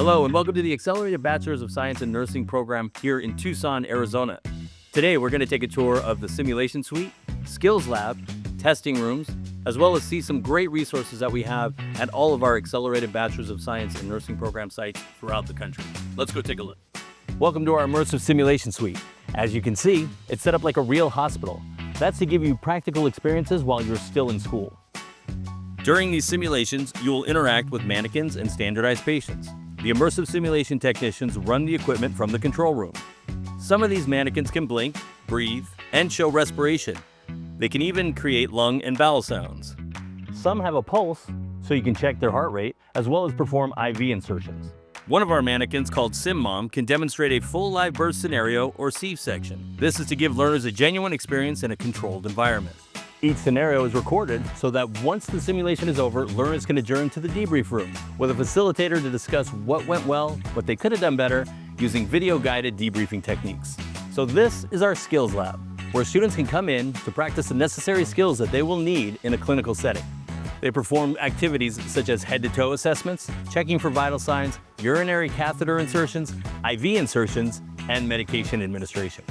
Hello, and welcome to the Accelerated Bachelors of Science in Nursing program here in Tucson, Arizona. Today, we're going to take a tour of the simulation suite, skills lab, testing rooms, as well as see some great resources that we have at all of our Accelerated Bachelors of Science in Nursing program sites throughout the country. Let's go take a look. Welcome to our immersive simulation suite. As you can see, it's set up like a real hospital. That's to give you practical experiences while you're still in school. During these simulations, you will interact with mannequins and standardized patients. The immersive simulation technicians run the equipment from the control room. Some of these mannequins can blink, breathe, and show respiration. They can even create lung and bowel sounds. Some have a pulse, so you can check their heart rate, as well as perform IV insertions. One of our mannequins, called SimMom, can demonstrate a full live birth scenario or C-section. This is to give learners a genuine experience in a controlled environment. Each scenario is recorded so that once the simulation is over, learners can adjourn to the debrief room with a facilitator to discuss what went well, what they could have done better, using video-guided debriefing techniques. So this is our skills lab, where students can come in to practice the necessary skills that they will need in a clinical setting. They perform activities such as head-to-toe assessments, checking for vital signs, urinary catheter insertions, IV insertions, and medication administration.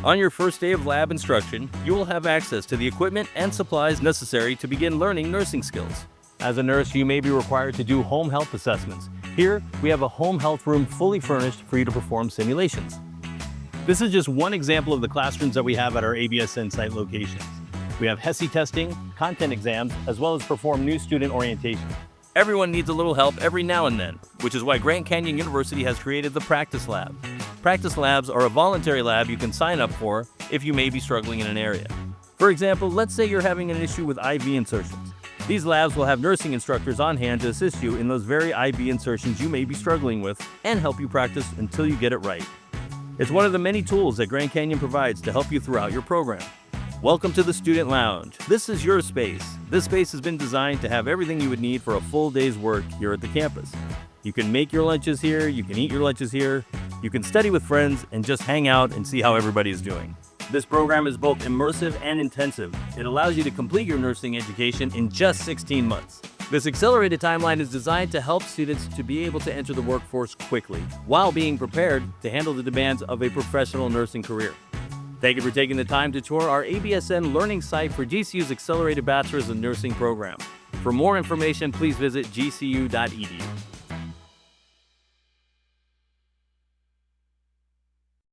On your first day of lab instruction, you will have access to the equipment and supplies necessary to begin learning nursing skills. As a nurse, you may be required to do home health assessments. Here, we have a home health room fully furnished for you to perform simulations. This is just one example of the classrooms that we have at our ABSN site locations. We have HESI testing, content exams, as well as perform new student orientation. Everyone needs a little help every now and then, which is why Grand Canyon University has created the Practice Lab. Practice labs are a voluntary lab you can sign up for if you may be struggling in an area. For example, let's say you're having an issue with IV insertions. These labs will have nursing instructors on hand to assist you in those very IV insertions you may be struggling with and help you practice until you get it right. It's one of the many tools that Grand Canyon provides to help you throughout your program. Welcome to the Student Lounge. This is your space. This space has been designed to have everything you would need for a full day's work here at the campus. You can make your lunches here, you can eat your lunches here, you can study with friends and just hang out and see how everybody is doing. This program is both immersive and intensive. It allows you to complete your nursing education in just 16 months. This accelerated timeline is designed to help students to be able to enter the workforce quickly, while being prepared to handle the demands of a professional nursing career. Thank you for taking the time to tour our ABSN learning site for GCU's Accelerated Bachelor's in Nursing program. For more information, please visit gcu.edu.